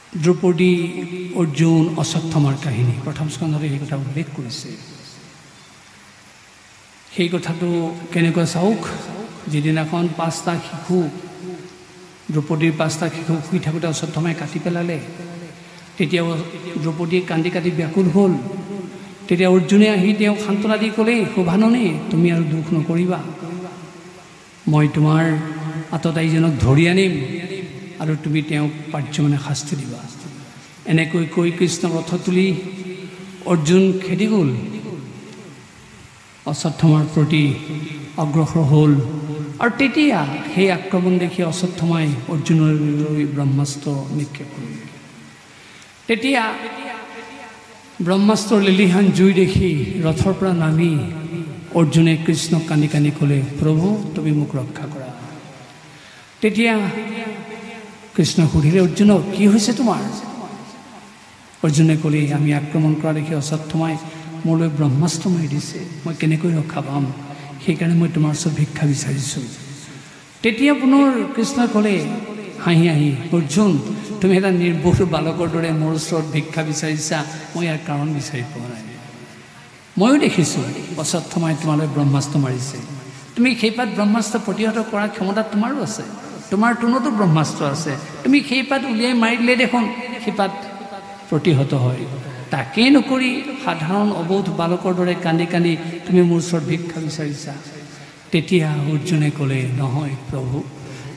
দ্ৰৌপদী অৰ্জুন অশ্বত্থামাৰ কাহিনী প্ৰথম স্কন্ধত এই কথা উল্লেখ কৰিছে। সেই কথাটো কেনেকৈ চাওক, যিদিনাখন 5টা শিশু দ্ৰৌপদীৰ 5টা শিশু শুই থাকোঁতে অশ্বত্থামাই কাটি পেলালে, তেতিয়া দ্ৰৌপদীয়ে কান্দি কাটি ব্যাকুল হ'ল। তেতিয়া অৰ্জুনে আহি তেওঁক সান্তনা দি ক'লে, শোভাননে তুমি আৰু দুখ নকৰিবা, মই তোমাৰ আততায়ীজনক ধৰি আনিম আৰু তুমি তেওঁক পাৰ্যমানে শাস্তি দিবা। এনেকৈ কৈ কৃষ্ণ ৰথ তুলি অৰ্জুন খেদি গ'ল, অশ্বত্থামাৰ প্ৰতি অগ্ৰসৰ হ'ল। আৰু তেতিয়া সেই আক্ৰমণ দেখি অশ্বত্থামাই অৰ্জুনলৈ ব্ৰহ্মাস্ত্ৰ নিক্ষেপ কৰিলে। তেতিয়া ব্ৰহ্মাস্ত্ৰৰ লিলিহান জুই দেখি ৰথৰ পৰা নামি অৰ্জুনে কৃষ্ণক কান্দি কান্দি ক'লে, প্ৰভু তুমি মোক ৰক্ষা কৰা। তেতিয়া কৃষ্ণ সুধিলে, অৰ্জুনক কি হৈছে তোমাৰ? অৰ্জুনে ক'লে, আমি আক্ৰমণ কৰা দেখি অশ্বত্থামাই মোলৈ ব্ৰহ্মাস্ত্ৰ মাৰি দিছে, মই কেনেকৈ ৰক্ষা পাম, সেইকাৰণে মই তোমাৰ ওচৰত ভিক্ষা বিচাৰিছোঁ। তেতিয়া পুনৰ কৃষ্ণই ক'লে হাঁহি হাঁহি, অৰ্জুন তুমি এটা নিৰ্বোধ বালকৰ দৰে মোৰ ওচৰত ভিক্ষা বিচাৰিছা, মই ইয়াৰ কাৰণ বিচাৰি পোৱা নাই। ময়ো দেখিছোঁ অশ্বত্থামাই তোমালৈ ব্ৰহ্মাস্ত্ৰ মাৰিছে, তুমি সেইপাত ব্ৰহ্মাস্ত্ৰ প্ৰতিহত কৰাৰ ক্ষমতা তোমাৰো আছে, তোমাৰ তোনতো ব্ৰহ্মাস্ত্ৰ আছে, তুমি সেইপাত উলিয়াই মাৰি দিলে দেখোন সেইপাত প্ৰতিহত হয়। তাকেই নকৰি সাধাৰণ অবোধ বালকৰ দৰে কান্দি কান্দি তুমি মোৰ ওচৰত ভিক্ষা বিচাৰিছা। তেতিয়া অৰ্জুনে ক'লে, নহয় প্ৰভু,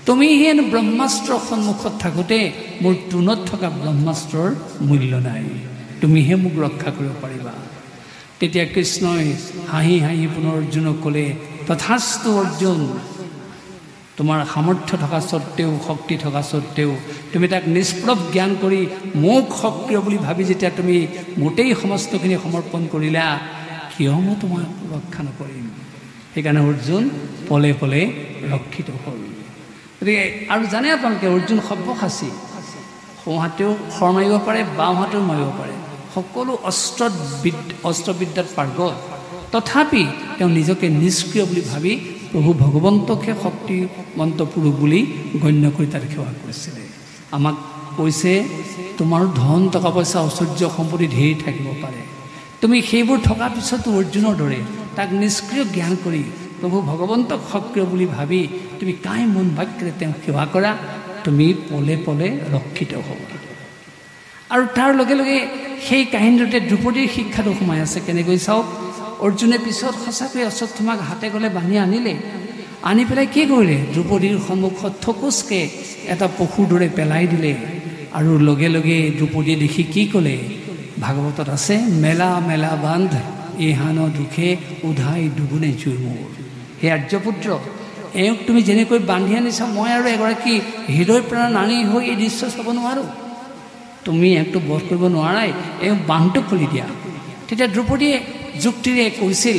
তুমি হেনো ব্ৰহ্মাস্ত্ৰৰ সন্মুখত থাকোঁতে মোৰ তোনত থকা ব্ৰহ্মাস্ত্ৰৰ মূল্য নাই, তুমিহে মোক ৰক্ষা কৰিব পাৰিবা। তেতিয়া কৃষ্ণই হাঁহি হাঁহি পুনৰ অৰ্জুনক ক'লে, তথাস্তু অৰ্জুন, তোমাৰ সামৰ্থ্য থকা স্বত্তেও শক্তি থকা স্বত্তেও তুমি তাক নিষ্প্ৰভ জ্ঞান কৰি মোক সক্ৰিয় বুলি ভাবি যেতিয়া তুমি মোটেই সমস্তখিনি সমৰ্পণ কৰিলা, কিয় মই তোমাক ৰক্ষা নকৰিম? সেইকাৰণে অৰ্জুন পলে পলে ৰক্ষিত হ'ল। গতিকে আৰু জানে আপোনালোকে, অৰ্জুন সব্যসাচী, সোঁহাতেও শৰ মাৰিব পাৰে, বাওঁহাতেও মাৰিব পাৰে, সকলো অস্ত্ৰবিদ্যাত পাৰ্গত। তথাপি তেওঁ নিজকে নিষ্ক্ৰিয় বুলি ভাবি প্ৰভু ভগৱন্তকহে শক্তিমন্ত পুৰুষ বুলি গণ্য কৰি তাত সেৱা কৰিছিলে। আমাক কৈছে, তোমাৰ ধন টকা পইচা ঐশ্বৰ্য সম্পত্তি ধেৰ থাকিব পাৰে, তুমি সেইবোৰ থকাৰ পিছতো অৰ্জুনৰ দৰে তাক নিষ্ক্ৰিয় জ্ঞান কৰি প্ৰভু ভগৱন্তক সক্ৰিয় বুলি ভাবি তুমি কাই মন বাক্যৰে তেওঁক সেৱা কৰা, তুমি পলে পলে ৰক্ষিত হ'বা। আৰু তাৰ লগে লগে সেই কাহিনীটোতে দ্ৰৌপদীৰ শিক্ষাটো সোমাই আছে। কেনেকৈ চাওক, অৰ্জুনে পিছত সঁচাকৈ অশ্বত্থামাক হাতে গলে বান্ধি আনিলে, আনি পেলাই কি কৰিলে, দ্ৰৌপদীৰ সন্মুখত থকুচকৈ এটা পশুৰ দৰে পেলাই দিলে। আৰু লগে লগে দ্ৰৌপদীয়ে দেখি কি ক'লে, ভাগৱতত আছে, মেলা মেলা বান্ধ ইহান দুখে উধাই দুগুণে জুই মোৰ। হে আৰ্যপুত্ৰ, এওঁক তুমি যেনেকৈ বান্ধি আনিছা, মই আৰু এগৰাকী হৃদয় প্ৰাণ নাৰী হৈ এই দৃশ্য চাব নোৱাৰোঁ, তুমি এওঁকটো বধ কৰিব নোৱাৰাই, এওঁক বান্ধটো খুলি দিয়া। তেতিয়া দ্ৰৌপদীয়ে যুক্তিৰে কৈছিল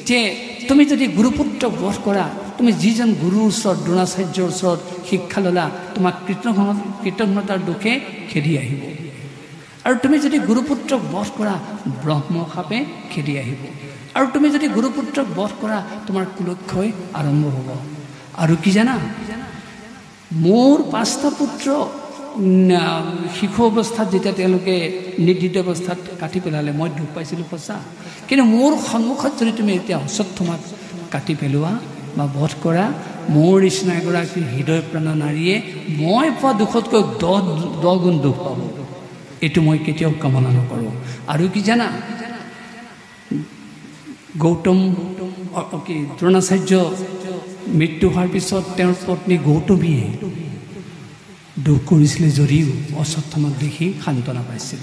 যে তুমি যদি গুৰুপুত্ৰক বধ কৰা, তুমি যিজন গুৰুৰ ওচৰত দ্ৰোণাচাৰ্যৰ ওচৰত শিক্ষা ল'লা, তোমাক কৃতজ্ঞতাৰ দুখে খেদি আহিব। আৰু তুমি যদি গুৰুপুত্ৰক বধ কৰা, ব্ৰহ্মশাপে খেদি আহিব। আৰু তুমি যদি গুৰুপুত্ৰক বধ কৰা, তোমাৰ কুলক্ষয় আৰম্ভ হ'ব। আৰু কি জানা, মোৰ 5টা পুত্ৰ শিশু অৱস্থাত যেতিয়া তেওঁলোকে নিৰ্দিষ্ট অৱস্থাত কাটি পেলালে, মই দুখ পাইছিলোঁ সঁচা, কিন্তু মোৰ সন্মুখত যদি তুমি এতিয়া অশ্বত্থামাক কাটি পেলোৱা বা বধ কৰা, মোৰ নিচিনা এগৰাকী হৃদয় প্ৰাণা নাৰীয়ে মই পোৱা দুখতকৈ 10 গুণ দুখ পাব। এইটো মই কেতিয়াও কামনা নকৰোঁ। আৰু কি জানা, দ্ৰোণাচাৰ্য মৃত্যু হোৱাৰ পিছত তেওঁৰ পত্নী গৌতমীয়ে দুখ কৰিছিলে যদিও অশ্বত্থামাক দেখি সান্তনা পাইছিল।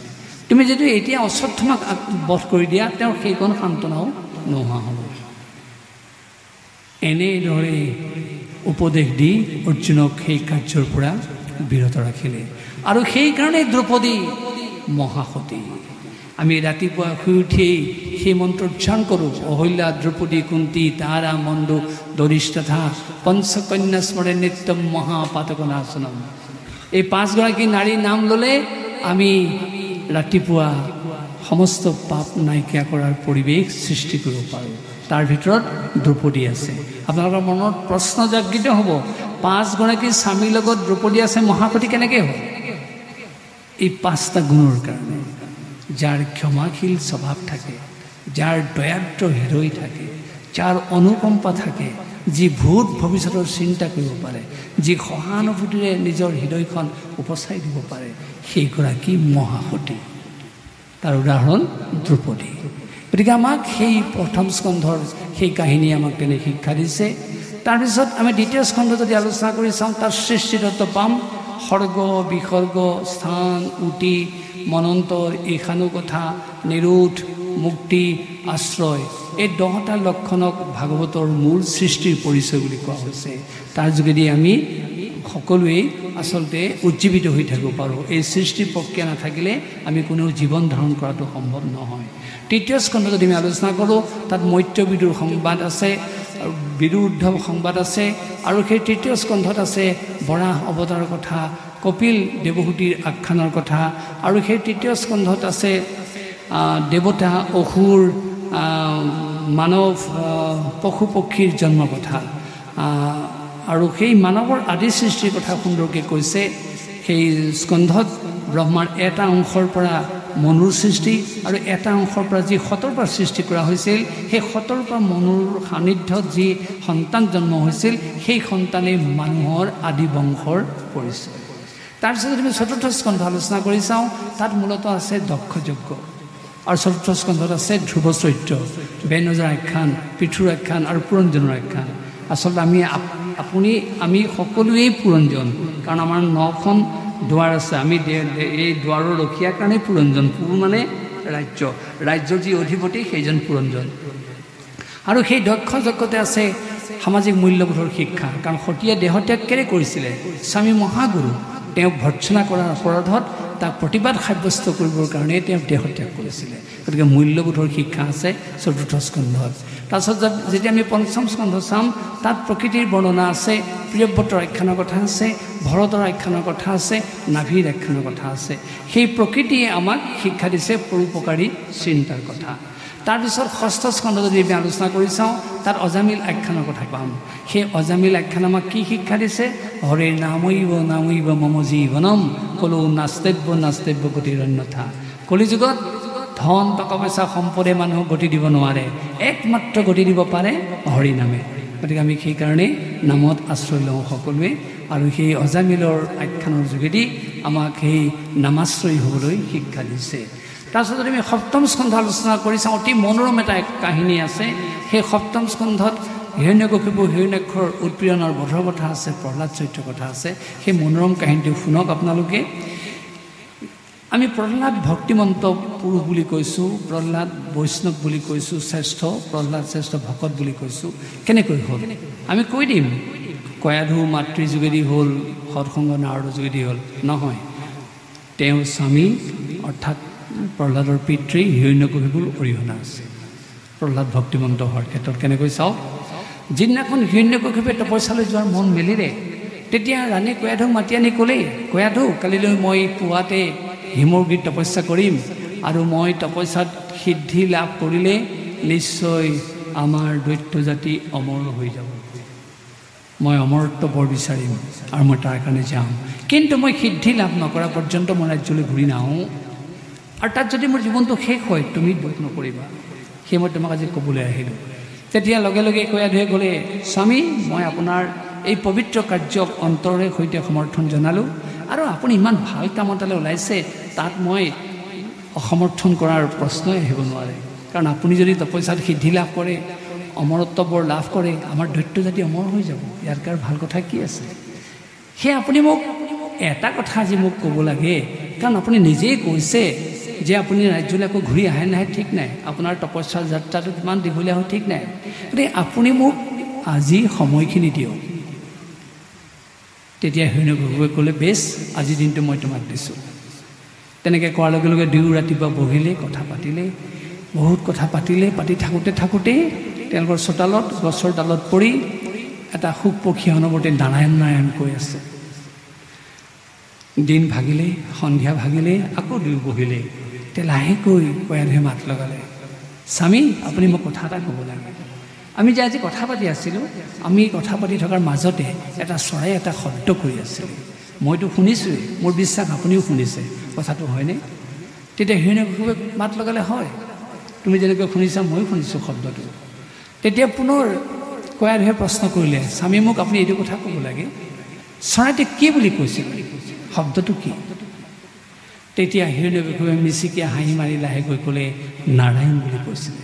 তুমি যদি এতিয়া অশ্বত্থামাক বধ কৰি দিয়া, তেওঁৰ সেইকণ সান্তনাও নোহোৱা হ'ব। এনেদৰে উপদেশ দি অৰ্জুনক সেই কাৰ্যৰ পৰা বিৰত ৰাখিলে। আৰু সেইকাৰণে দ্ৰৌপদী মহাসতী। আমি ৰাতিপুৱা শুই উঠিয়েই সেই মন্ত্ৰ উচ্চাৰণ কৰোঁ, অহল্যা দ্ৰৌপদী কুন্তী তাৰা মন্দু দৰিষ্ঠথা পঞ্চকন্যা স্মৰে নিত্যম মহাপাতকনাশনম। এই 5গৰাকী নাৰীৰ নাম ল'লে আমি ৰাতিপুৱা সমস্ত পাপ নাইকিয়া কৰাৰ পৰিৱেশ সৃষ্টি কৰিব পাৰোঁ। তাৰ ভিতৰত দ্ৰৌপদী আছে। আপোনালোকৰ মনত প্ৰশ্ন জাগৃত হ'ব, 5গৰাকী স্বামীৰ লগত দ্ৰৌপদী আছে, মহাসতী কেনেকৈ হ'ল? এই 5টা গুণৰ কাৰণে, যাৰ ক্ষমাশীল স্বভাৱ থাকে, যাৰ দয়াদ্ৰ হৃদয় থাকে, যাৰ অনুকম্পা থাকে, যি ভূত ভৱিষ্যতৰ চিন্তা কৰিব পাৰে, যি সহানুভূতিৰে নিজৰ হৃদয়খন উপচাই দিব পাৰে, সেইগৰাকী মহাসতী। তাৰ উদাহৰণ দ্ৰৌপদী। গতিকে আমাক সেই প্ৰথম স্কন্ধৰ সেই কাহিনী আমাক তেনে শিক্ষা দিছে। তাৰপিছত আমি দ্বিতীয় স্কন্ধ যদি আলোচনা কৰি চাওঁ, তাৰ সৃষ্টিতত্ব পাম। সৰ্গ, বিসৰ্গ, স্থান, উটি, মনন্তৰ, ঈশানুকথা, নিৰোধ, মুক্তি, আশ্ৰয়, এই 10টা লক্ষণক ভাগৱতৰ মূল সৃষ্টিৰ পৰিচয় বুলি কোৱা হৈছে। তাৰ যোগেদি আমি সকলোৱে আচলতে উজ্জীৱিত হৈ থাকিব পাৰোঁ। এই সৃষ্টি প্ৰক্ৰিয়া নাথাকিলে আমি কোনেও জীৱন ধাৰণ কৰাটো সম্ভৱ নহয়। তৃতীয় স্কন্ধ যদি আমি আলোচনা কৰোঁ, তাত মৈত্ৰবিদুৰ সংবাদ আছে, বিদুৰ উদ্ধৱ সংবাদ আছে, আৰু সেই তৃতীয় স্কন্ধত আছে বৰাহ অৱতাৰৰ কথা, কপিল দেৱহূতিৰ আখ্যানৰ কথা, আৰু সেই তৃতীয় স্কন্ধত আছে দেৱতা, অসুৰ, মানৱ, পশু পক্ষীৰ জন্মৰ কথা, আৰু সেই মানৱৰ আদি সৃষ্টিৰ কথা সুন্দৰকৈ কৈছে। সেই স্কন্ধত ব্ৰহ্মাৰ এটা অংশৰ পৰা মনুৰ সৃষ্টি, আৰু এটা অংশৰ পৰা যি 7ৰ পৰা সৃষ্টি কৰা হৈছিল, সেই 7ৰ পৰা মনুৰ সান্নিধ্যত যি সন্তান জন্ম হৈছিল, সেই সন্তানেই মানুহৰ আদি বংশৰ পৰিচয়। তাৰপিছত যদি আমি চতুৰ্থ স্কন্ধ আলোচনা কৰি চাওঁ, তাত মূলতঃ আছে দক্ষ যজ্ঞ, আৰু চতুৰ্থ স্কন্ধত আছে ধ্ৰুৱ চৰিত্ৰ, বেনজাৰ আখ্যান, পৃথুৰ আখ্যান আৰু পুৰঞ্জনৰ আখ্যান। আচলতে আমি সকলোৱেই পুৰঞ্জন, কাৰণ আমাৰ 9খন দুৱাৰ আছে। আমি এই দুৱাৰৰ ৰখীয়াৰ কাৰণেই পুৰঞ্জন। পুৰ মানে ৰাজ্য, ৰাজ্যৰ যি অধিপতি সেইজন পুৰঞ্জন। আৰু সেই দক্ষ যজ্ঞতে আছে সামাজিক মূল্যবোধৰ শিক্ষা, কাৰণ সতীয়ে দেহত্যাগ কেলে কৰিছিলে? স্বামী মহাগুৰু, তেওঁক ভৰ্ৎসনা কৰাৰ অপৰাধত তাক প্ৰতিবাদ সাব্যস্ত কৰিবৰ কাৰণে তেওঁ দেহত্যাগ কৰিছিলে। গতিকে মূল্যবোধৰ শিক্ষা আছে চতুৰ্থ স্কন্ধত। তাৰপিছত যেতিয়া আমি পঞ্চম স্কন্ধ চাম, তাত প্ৰকৃতিৰ বৰ্ণনা আছে, প্ৰিয়ব্ৰতৰ আখ্যানৰ কথা আছে, ভৰতৰ আখ্যানৰ কথা আছে, নাভিৰ আখ্যানৰ কথা আছে। সেই প্ৰকৃতিয়ে আমাক শিক্ষা দিছে পৰোপকাৰী চিন্তাৰ কথা। তাৰপিছত ষষ্ঠ স্কন্ধ যদি আমি আলোচনা কৰি চাওঁ, তাত অজামিল আখ্যানৰ কথা পাম। সেই অজামিল আখ্যান আমাক কি শিক্ষা দিছে? হৰে নামৈব নামৈব মম জীৱনম কলো নাস্তেব্য গতিৰ অন্যথা। কলিযুগত ধন, টকা পইচা, সম্পদে মানুহক গতি দিব নোৱাৰে, একমাত্ৰ গতি দিব পাৰে হৰি নামে। গতিকে আমি সেইকাৰণে নামত আশ্ৰয় লওঁ সকলোৱে, আৰু সেই অজামিলৰ আখ্যানৰ যোগেদি আমাক সেই নামাশ্ৰয়ী হ'বলৈ শিক্ষা দিছে। তাৰপিছত যদি আমি সপ্তম স্কন্ধ আলোচনা কৰি চাওঁ, অতি মনোৰম এটা কাহিনী আছে। সেই সপ্তম স্কন্ধত হিৰণ্যকশিপু, হিৰণ্যাক্ষৰ উৎপীড়নৰ বধৰ কথা আছে, প্ৰহ্লাদ চৰিত্ৰৰ কথা আছে। সেই মনোৰম কাহিনীটো শুনক আপোনালোকে। আমি প্ৰহ্লাদ ভক্তিমন্ত পুৰুষ বুলি কৈছোঁ, প্ৰহ্লাদ বৈষ্ণৱ বুলি কৈছোঁ, শ্ৰেষ্ঠ প্ৰহ্লাদ শ্ৰেষ্ঠ ভকত বুলি কৈছোঁ। কেনেকৈ হ'ল আমি কৈ দিম, কয়াধু মাতৃৰ যোগেদি হ'ল, সৎসংগ নাৰদৰ যোগেদি হ'ল? নহয়, তেওঁ স্বামী অৰ্থাৎ প্ৰহ্লাদৰ পিতৃ হিৰণ্যকশিপুৰ অৰিহণা আছে প্ৰহ্লাদ ভক্তিমন্ত হোৱাৰ ক্ষেত্ৰত। কেনেকৈ চাওক, যিদিনাখন হিৰণ্যকশিপুৱে তপস্যালৈ যোৱাৰ মন মেলিলে, তেতিয়া ৰাণী কয়াধুক মাতি আনি ক'লেই, কয়াধু, কালিলৈ মই পুৱাতে হিমৰ গীত তপস্যা কৰিম, আৰু মই তপস্যাত সিদ্ধি লাভ কৰিলে নিশ্চয় আমাৰ দৈত্য জাতি অমৰ হৈ যাব। মই অমৰত্ব বৰ বিচাৰিম, আৰু মই তাৰ কাৰণে যাম, কিন্তু মই সিদ্ধি লাভ নকৰা পৰ্যন্ত মই ৰাজ্যলৈ ঘূৰি নাহোঁ, আৰু তাত যদি মোৰ জীৱনটো শেষ হয় তুমি দুখ নকৰিবা। সেই মই তোমাক আজি ক'বলৈ আহিলোঁ। তেতিয়া লগে লগে কয়াধুৱে ক'লে, স্বামী, মই আপোনাৰ এই পবিত্ৰ কাৰ্যক অন্তৰে সৈতে সমৰ্থন জনালোঁ, আৰু আপুনি ইমান ভাল কাম এটালৈ ওলাইছে, তাত মই অসমৰ্থন কৰাৰ প্ৰশ্নই আহিব নোৱাৰে। কাৰণ আপুনি যদি তপস্যাত সিদ্ধি লাভ কৰে, অমৰত্ব বৰ লাভ কৰে, আমাৰ দৈত্য জাতি অমৰ হৈ যাব। ইয়াৰ ভাল কথা কি আছে? সেয়ে আপুনি মোক এটা কথা আজি মোক ক'ব লাগে, কাৰণ আপুনি নিজেই কৈছে যে আপুনি ৰাজ্যলৈ আকৌ ঘূৰি আহে নাহে ঠিক নাই, আপোনাৰ তপস্যাৰ যাত্ৰাটো কিমান দীঘলীয়া হয় ঠিক নাই। গতিকে আপুনি মোক আজি সময়খিনি দিয়ক। তেতিয়া হিৰণ্যকশিপুৱে ক'লে, বেছ, আজিৰ দিনটো মই তোমাক দিছোঁ। তেনেকৈ কোৱাৰ লগে লগে দুয়ো ৰাতিপুৱা বহিলে, কথা পাতিলে, বহুত কথা পাতিলে। পাতি থাকোঁতেই তেওঁলোকৰ চোতালত গছৰ ডালত পৰি এটা শুক পক্ষী অনবৰতে নাৰায়ণ নাৰায়ণ কৈ আছে। দিন ভাগিলে, সন্ধিয়া ভাগিলে, আকৌ দুয়ো বহিলে। তেতিয়া লাহেকৈ কয়াধুৱে মাত লগালে, স্বামী, আপুনি মোক কথা এটা ক'ব লাগে। আমি যে আজি কথা পাতি আছিলোঁ, আমি কথা পাতি থকাৰ মাজতে এটা চৰাই এটা শব্দ কৰি আছিল। মইতো শুনিছোঁৱেই, মোৰ বিশ্বাস আপুনিও শুনিছে, কথাটো হয়নে? তেতিয়া হিৰণ্যকশিপুৱে মাত লগালে, হয় তুমি যেনেকৈ শুনিছা ময়ো শুনিছোঁ শব্দটো। তেতিয়া পুনৰ কয়াধুৱে প্ৰশ্ন কৰিলে, স্বামী মোক আপুনি এইটো কথা ক'ব লাগে, চৰাইটোৱে কি বুলি কৈছিল, শব্দটো কি? তেতিয়া হিৰণ্যকশিপুৱে মিচিকিয়া হাঁহি মাৰি লাহেকৈ ক'লে, নাৰায়ণ বুলি কৈছিলে।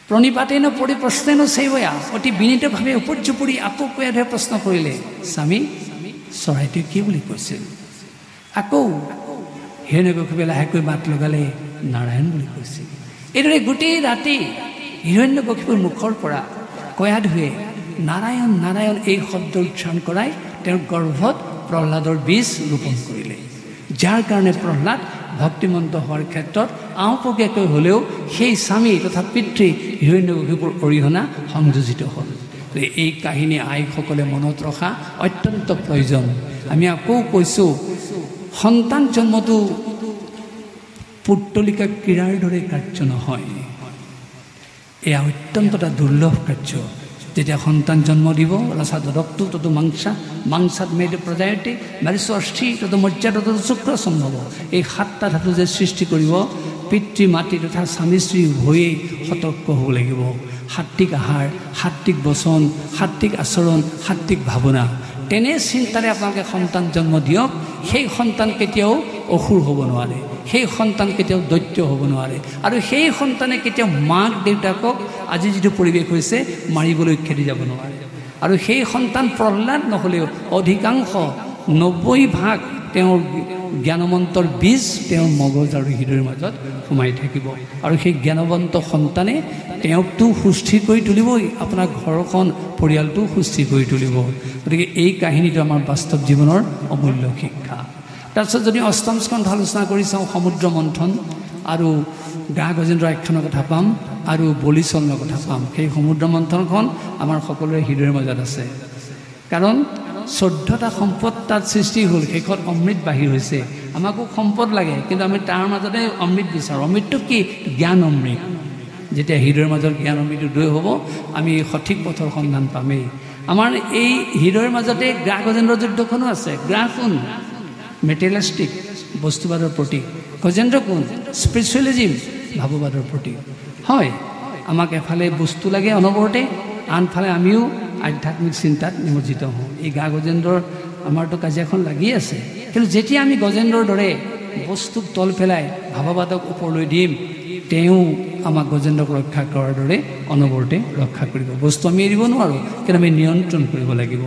প্ৰণিপাতেন পৰিপ্ৰশ্নেন চৈবয়া, অতি বিনীতভাৱে উপৰ্যুপৰি আকৌ কয়াধুৱে প্ৰশ্ন কৰিলে, স্বামী চৰাইটোৱে কি বুলি কৈছিল? আকৌ হিৰণ্যকশিপুৱে লাহেকৈ মাত লগালে, নাৰায়ণ বুলি কৈছিল। এইদৰে গোটেই ৰাতি হিৰণ্যকশিপুৰ মুখৰ পৰা কয়াধুৱে নাৰায়ণ নাৰায়ণ এই শব্দ উচ্চাৰণ কৰাই তেওঁৰ গৰ্ভত প্ৰহ্লাদৰ বীজ ৰোপণ কৰিলে, যাৰ কাৰণে প্ৰহ্লাদ ভক্তিমন্ত হোৱাৰ ক্ষেত্ৰত আওপকীয়াকৈ হ'লেও সেই স্বামী তথা পিতৃ হিৰণ্যকশিপুৰ অৰিহণা সংযোজিত হ'ল। এই কাহিনী আইসকলে মনত ৰখা অত্যন্ত প্ৰয়োজন। আমি আকৌ কৈছোঁ, সন্তান জন্মটো পুত্তলিকা ক্ৰীড়াৰ দৰে কাৰ্য নহয়, এয়া অত্যন্ত এটা দুৰ্লভ কাৰ্য। যেতিয়া সন্তান জন্ম দিব, ৰসা দদক্তু ততো মাংসাত মেদ প্ৰজায়তে মাৰিছ অস্থি ততো মৰ্যাদা ততো শুক্ৰ সম্ভৱ। এই 7টা ধাতু যে সৃষ্টি কৰিব, পিতৃ মাতৃ তথা স্বামী স্ত্ৰী উভয়েই সতৰ্ক হ'ব লাগিব। সাত্বিক আহাৰ, সাত্বিক বচন, সাত্বিক আচৰণ, সাত্বিক ভাৱনা, তেনে চিন্তাৰে আপোনালোকে সন্তান জন্ম দিয়ক। সেই সন্তান কেতিয়াও অসুৰ হ'ব নোৱাৰে, সেই সন্তান কেতিয়াও দৈত্য হ'ব নোৱাৰে, আৰু সেই সন্তানে কেতিয়াও মাক দেউতাকক আজি যিটো পৰিৱেশ হৈছে মাৰিবলৈ খেদি যাব নোৱাৰে। আৰু সেই সন্তান প্ৰহ্লাদ নহ'লেও অধিকাংশ 90% তেওঁৰ জ্ঞানমন্তৰ বীজ তেওঁৰ মগজ আৰু হৃদয়ৰ মাজত সোমাই থাকিব। আৰু সেই জ্ঞানৱন্ত সন্তানে তেওঁকতো সুস্থিৰ কৰি তুলিবই, আপোনাৰ ঘৰখন পৰিয়ালটো সুস্থিৰ কৰি তুলিব। গতিকে এই কাহিনীটো আমাৰ বাস্তৱ জীৱনৰ অমূল্য শিক্ষা। তাৰপিছত যদি অষ্টম স্কন্ধ আলোচনা কৰি চাওঁ, সমুদ্ৰ মন্থন আৰু গা গজেন্দ্ৰ আখ্যানৰ কথা পাম আৰু বলিচৰণৰ কথা পাম। সেই সমুদ্ৰ মন্থনখন আমাৰ সকলোৰে হৃদয়ৰ মাজত আছে, কাৰণ 14টা সম্পদ তাত সৃষ্টি হ'ল, শেষত অমৃত বাহিৰ হৈছে। আমাকো সম্পদ লাগে, কিন্তু আমি তাৰ মাজতে অমৃত বিচাৰোঁ। অমৃতটো কি? জ্ঞান অমৃত। যেতিয়া হৃদয়ৰ মাজত জ্ঞান অমৃত উদয় হ'ব, আমি সঠিক পথৰ সন্ধান পামেই। আমাৰ এই হৃদয়ৰ মাজতে গ্ৰাহ গজেন্দ্ৰ যুদ্ধখনো আছে। গ্ৰাহ কোন? মেটেৰিয়েলিষ্টিক, বস্তুবাদৰ প্ৰতীক। গজেন্দ্ৰ কোন? স্পিৰিচুৱেলিজিম, ভাৱবাদৰ প্ৰতীক। হয়, আমাক এফালে বস্তু লাগে অনবৰতে, আনফালে আমিও আধ্যাত্মিক চিন্তাত নিমজ্জিত হওঁ। এই গা গজেন্দ্ৰৰ আমাৰতো কাজিয়াখন লাগি আছে, কিন্তু যেতিয়া আমি গজেন্দ্ৰৰ দৰে বস্তুক তল পেলাই ভাৱবাদক ওপৰলৈ দিম, তেওঁ আমাক গজেন্দ্ৰক ৰক্ষা কৰাৰ দৰে অনবৰতে ৰক্ষা কৰিব। বস্তু আমি এৰিব নোৱাৰোঁ, কিন্তু আমি নিয়ন্ত্ৰণ কৰিব লাগিব।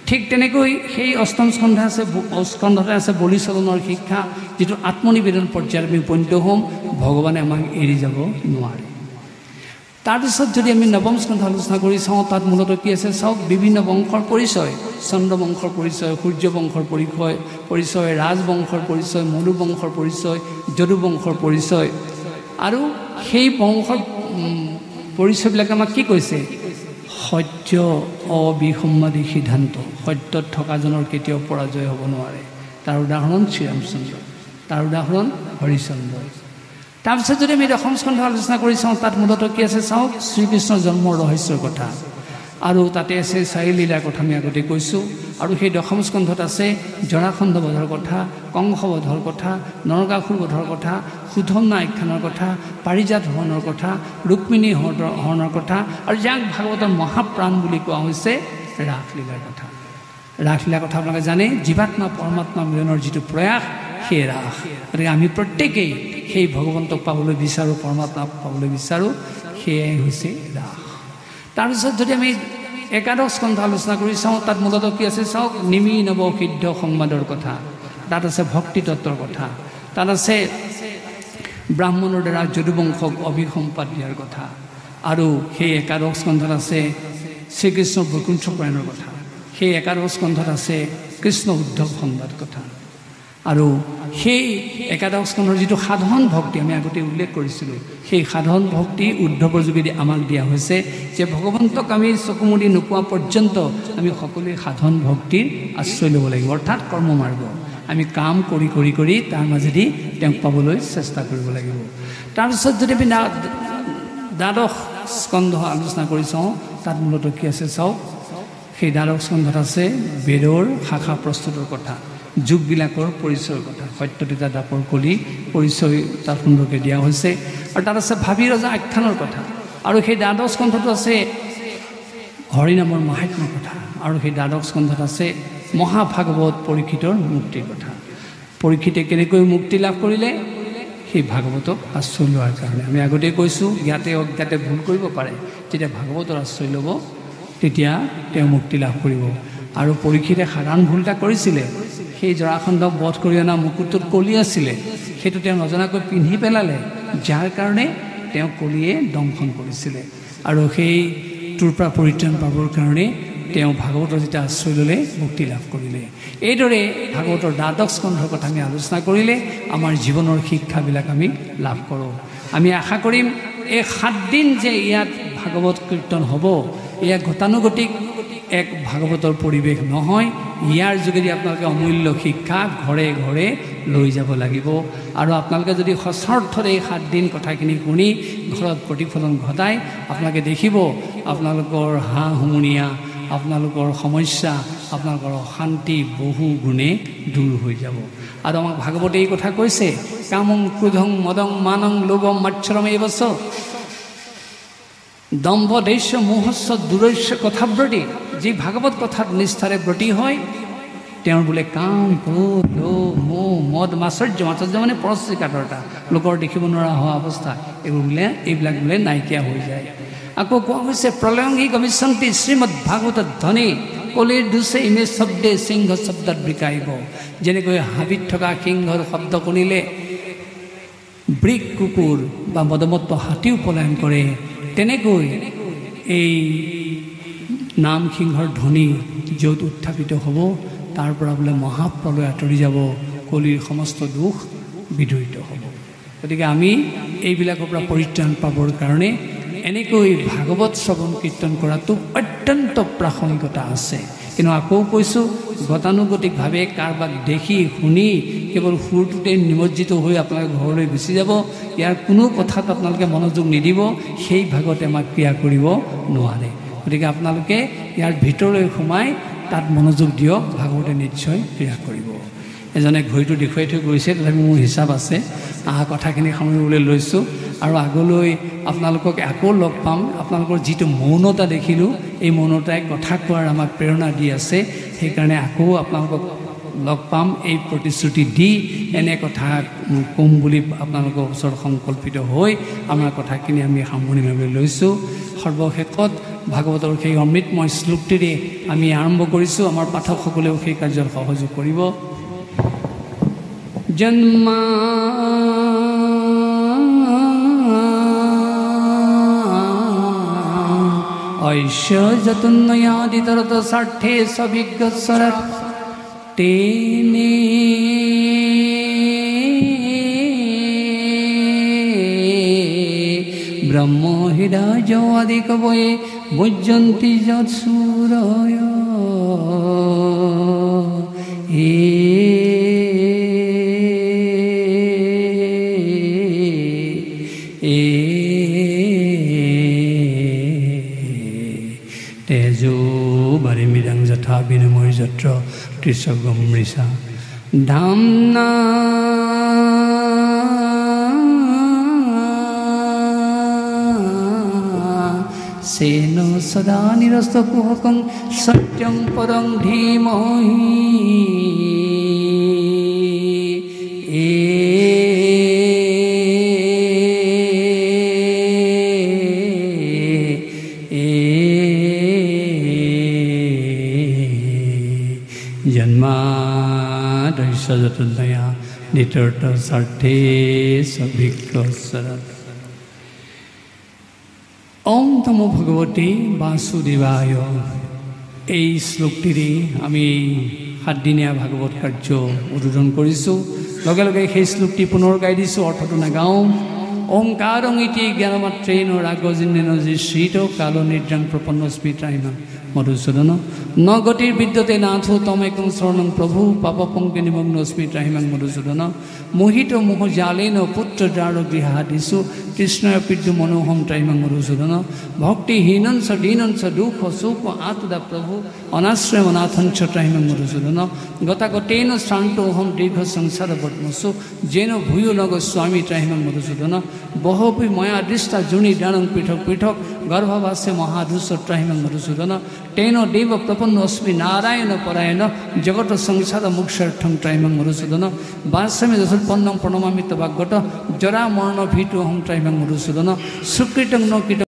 ঠিক তেনেকৈ সেই অষ্টম স্কন্ধতে আছে বলিচলনৰ শিক্ষা, যিটো আত্মনিবেদন পৰ্যায়ত আমি উপনীত হ'ম, ভগৱানে আমাক এৰি যাব নোৱাৰে। তাৰপিছত যদি আমি নৱম স্কন্ধ আলোচনা কৰি চাওঁ, তাত মূলতঃ কি আছে চাওক, বিভিন্ন বংশৰ পৰিচয়, চন্দ্ৰ বংশৰ পৰিচয়, সূৰ্য বংশৰ পৰিচয়, ৰাজবংশৰ পৰিচয়, মনু বংশৰ পৰিচয়, যদু বংশৰ পৰিচয়। আৰু সেই বংশৰ পৰিচয়বিলাকে আমাক কি কৈছে? সত্য অবিসম্বাদী সিদ্ধান্ত, সত্যত থকাজনৰ কেতিয়াও পৰাজয় হ'ব নোৱাৰে। তাৰ উদাহৰণ শ্ৰীৰামচন্দ্ৰ, তাৰ উদাহৰণ হৰিচন্দ্ৰ। তাৰপিছত যদি আমি দশম স্কন্ধ আলোচনা কৰি চাওঁ, তাত মূলতঃ কি আছে চাওক, শ্ৰীকৃষ্ণৰ জন্মৰ ৰহস্যৰ কথা, আৰু তাতে আছে চাৰিলীলাৰ কথা আমি আগতে কৈছোঁ। আৰু সেই দশম স্কন্ধত আছে জৰাসন্ধ বধৰ কথা, কংস বধৰ কথা, নৰকাসুৰ বধৰ কথা, সুধম্না আখ্যানৰ কথা, পাৰিজাত হৰণৰ কথা, ৰুক্মিণী হৰণৰ কথা, আৰু যাক ভাগৱতৰ মহাপ্ৰাণ বুলি কোৱা হৈছে ৰাসলীলাৰ কথা। ৰাসলীলাৰ কথা আপোনালোকে জানে, জীৱাত্মা পৰমাত্মা মিলনৰ যিটো প্ৰয়াস, সেই ৰাস। গতিকে আমি প্ৰত্যেকেই সেই ভগৱন্তক পাবলৈ বিচাৰোঁ, পৰমাত্মাক পাবলৈ বিচাৰোঁ, সেয়াই হৈছে ৰাস। তাৰপিছত যদি আমি একাদশ স্কন্ধ আলোচনা কৰি চাওঁ, তাত মূলতঃ কি আছে চাওক, নিমি নৱ সিদ্ধ সংবাদৰ কথা, তাত আছে ভক্তি তত্ত্বৰ কথা, তাত আছে ব্ৰাহ্মণৰ দ্বাৰা যদুবংশক অভিসম্পাদ দিয়াৰ কথা, আৰু সেই একাদশ স্কন্ধত আছে শ্ৰীকৃষ্ণৰ বৈকুণ্ঠ প্ৰয়াণৰ কথা, সেই একাদশ স্কন্ধত আছে কৃষ্ণ উদ্ধৱ সংবাদ কথা। আৰু সেই একাদশ স্কন্ধৰ যিটো সাধন ভক্তি আমি আগতে উল্লেখ কৰিছিলোঁ, সেই সাধন ভক্তি উদ্ধৱৰ যোগেদি আমাক দিয়া হৈছে যে ভগৱন্তক আমি চকুমুদি নোপোৱা পৰ্যন্ত আমি সকলোৱে সাধন ভক্তিৰ আশ্ৰয় ল'ব লাগিব, অৰ্থাৎ কৰ্মমাৰ্গ। আমি কাম কৰি কৰি কৰি তাৰ মাজেদি তেওঁক পাবলৈ চেষ্টা কৰিব লাগিব। তাৰপিছত যদি আমি দ্বাদশ স্কন্ধ আলোচনা কৰি চাওঁ, তাত মূলতঃ কি আছে চাওক, সেই দ্বাদশ স্কন্ধত আছে বেদৰ শাখা প্ৰস্তুতৰ কথা, যুগবিলাকৰ পৰিচয়ৰ কথা, সত্যতিতা দাপৰ কলি পৰিচয় তাত সুন্দৰকৈ দিয়া হৈছে। আৰু তাত আছে ভাবি ৰজা আখ্যানৰ কথা, আৰু সেই দ্বাদশ স্কন্ধটো আছে হৰিনামৰ মাহাত্ম্যৰ কথা, আৰু সেই দ্বাদশ স্কন্ধত আছে মহাভাগৱত পৰীক্ষিতৰ মুক্তিৰ কথা। পৰীক্ষিতে কেনেকৈ মুক্তি লাভ কৰিলে? সেই ভাগৱতক আশ্ৰয় লোৱাৰ কাৰণে। আমি আগতেই কৈছোঁ, জ্ঞাতে অজ্ঞাতে ভুল কৰিব পাৰে, যেতিয়া ভাগৱতৰ আশ্ৰয় ল'ব তেতিয়া তেওঁ মুক্তি লাভ কৰিব। আৰু পৰীক্ষিতে সাধাৰণ ভুল এটা কৰিছিলে, সেই জৰাসন্ধক বধ কৰি অনা মুকুটটোত কলি আছিলে, সেইটো তেওঁ নজনাকৈ পিন্ধি পেলালে, যাৰ কাৰণে তেওঁ কলিয়ে দংশন কৰিছিলে। আৰু সেইটোৰ পৰা পৰিত্ৰাণ পাবৰ কাৰণে তেওঁ ভাগৱতৰ যেতিয়া আশ্ৰয় ল'লে মুক্তি লাভ কৰিলে। এইদৰে ভাগৱতৰ দ্বাদশ স্কন্ধৰ কথা আমি আলোচনা কৰিলে আমাৰ জীৱনৰ শিক্ষাবিলাক আমি লাভ কৰোঁ। আমি আশা কৰিম এই 7 দিন যে ইয়াত ভাগৱত কীৰ্তন হ'ব, এয়া গতানুগতিক এক ভাগৱতৰ পৰিৱেশ নহয়, ইয়াৰ যোগেদি আপোনালোকে অমূল্য শিক্ষা ঘৰে ঘৰে লৈ যাব লাগিব। আৰু আপোনালোকে যদি সচৰাৰ্থৰে এই 7 দিন কথাখিনি শুনি ঘৰত প্ৰতিফলন ঘটায়, আপোনালোকে দেখিব আপোনালোকৰ হাঁহ হুমুনিয়া, আপোনালোকৰ সমস্যা, আপোনালোকৰ অশান্তি বহু গুণে দূৰ হৈ যাব। আৰু আমাক ভাগৱতে এই কথা কৈছে, কামং ক্ৰোধং মদং মানং লোভম মাচ্ছৰম এইবছ দম্ভ দৈশ্য মোহস্য দূৰস্য কথাব্ৰতী। যি ভাগৱত কথাত নিষ্ঠাৰে ব্ৰতী হয় তেওঁৰ বোলে কাম ক্ৰোধ লোভ মোহ মদ মাচৰ্য, মাচৰ্য মানে পৰশ্ৰীকাতৰতা, লোকৰ দেখিব নোৱাৰা হোৱা অৱস্থা, এইবিলাক বোলে নাইকিয়া হৈ যায়। আকৌ কোৱা হৈছে প্ৰলয়ংগী গমিষ্যন্তি শ্ৰীমদ ভাগৱত ধ্বনি কলিৰ দুচে ইমে শব্দে সিংহ শব্দত বিকাইব। যেনেকৈ হাবিত থকা সিংহৰ শব্দ শুনিলে বৃক কুকুৰ বা মদমত্ত হাতীও পলায়ন কৰে, তেনেকৈ এই নাম সিংহৰ ধ্বনি য'ত উত্থাপিত হ'ব তাৰ পৰা বোলে মহাপ্ৰলয় আঁতৰি যাব, কলিৰ সমস্ত দুখ বিদূৰিত হ'ব। গতিকে আমি এইবিলাকৰ পৰা পৰিত্ৰাণ পাবৰ কাৰণে এনেকৈ ভাগৱত শ্ৰৱণ কীৰ্তন কৰাটো অত্যন্ত প্ৰাসংগিকতা আছে। কিন্তু আকৌ কৈছোঁ, গতানুগতিকভাৱে কাৰোবাক দেখি শুনি কেৱল সুৰটোতে নিমজ্জিত হৈ আপোনালোকে ঘৰলৈ গুচি যাব, ইয়াৰ কোনো কথাত আপোনালোকে মনোযোগ নিদিব, সেই ভাগতে আমাক ক্ৰিয়া কৰিব নোৱাৰে। গতিকে আপোনালোকে ইয়াৰ ভিতৰলৈ সোমাই তাত মনোযোগ দিয়ক, ভাগৱতে নিশ্চয় ক্ৰিয়া কৰিব। এজনে ঘড়ীটো দেখুৱাই থৈ গৈছে, তথাপি মোৰ হিচাপ আছে, কথাখিনি সামৰিবলৈ লৈছোঁ। আৰু আগলৈ আপোনালোকক আকৌ লগ পাম। আপোনালোকৰ যিটো মৌনতা দেখিলোঁ, এই মৌনতাই কথা কোৱাৰ আমাক প্ৰেৰণা দি আছে, সেইকাৰণে আকৌ আপোনালোকক লগ পাম এই প্ৰতিশ্ৰুতি দি, এনে কথা ক'ম বুলি আপোনালোকৰ ওচৰত সংকল্পিত হৈ আমাৰ কথাখিনি আমি সামৰণি মাৰিবলৈ লৈছোঁ। সৰ্বশেষত ভাগৱতৰ সেই অমৃতময় শ্লোকটিৰে আমি আৰম্ভ কৰিছোঁ। আমাৰ পাঠকসকলেও সেই কাৰ্যত সহযোগ কৰিব। জন্মা ঐশ্বযতন্নয়াদিতৰত স্বাৰ্থে সবিজ্ঞস্বৰাট তেনে ব্ৰহ্মহৃদাজ আদি কবয়ে মুজ্জন্তি যৎসূৰয় তেজো বাৰিমৃদাং যথা বিনিময় যত্ৰ কৃষগম মৃষা ধামনা সেন সদা নিৰস্ত কুহকং সত্যং পদং ধীমহি জন্মাদৈশ্যযতন্নয়া নিতৰ্ত স্বাৰ্থে সবিজ্ঞস্বৰাট। ওম নমো ভগৱতে বাসুদেৱায়। এই শ্লোকটিৰে আমি 7 দিনীয়া ভাগৱত কাৰ্য উদ্বোধন কৰিছোঁ। লগে লগে সেই শ্লোকটি পুনৰ গাই দিছোঁ, অৰ্থটো নাগাওঁ। ওংকাৰং ইতি জ্ঞানমাত্ৰেণ ৰাগজিন্নেন যি শ্ৰীত কাল নিদ্ৰাং প্ৰপন্ন স্মৃতাইন मधुसूदन न गतिर विद्यते नाथो तमेकं शरणं प्रभु पापपंके निमग्नोऽस्मि त्राहिमां मधुसूदन मोहित मोह जालेन पुत्र जाडो गृहादिषु कृष्णय पीड्य मनोहम त्राहिमां मधुसूदन भक्तिहीनं च दीनं च दुःख सुख आतुदा प्रभु अनाश्रय अनाथं च त्राहिमां मधुसूदन गतागतेन श्रान्तोऽहं दीर्घ संसार बद्मसु जेन भूयो न गोस्वामी त्राहिमां मधुसूदन बहोपि मया दृष्टा जुनि दानं पृथक पृथक गर्भवास्य महाधूष त्राहिमां मधुसूदन तेन देव प्रपन्नोऽस्मि नारायण परायण जगत संसार मोक्षार्थं त्राहिमां मधुसूदन वासमे दशोत्पन्नं प्रणमामि तवागत जरा मरण भीतोऽहं त्राहिमां मधुसूदन सुकृतं न कृतं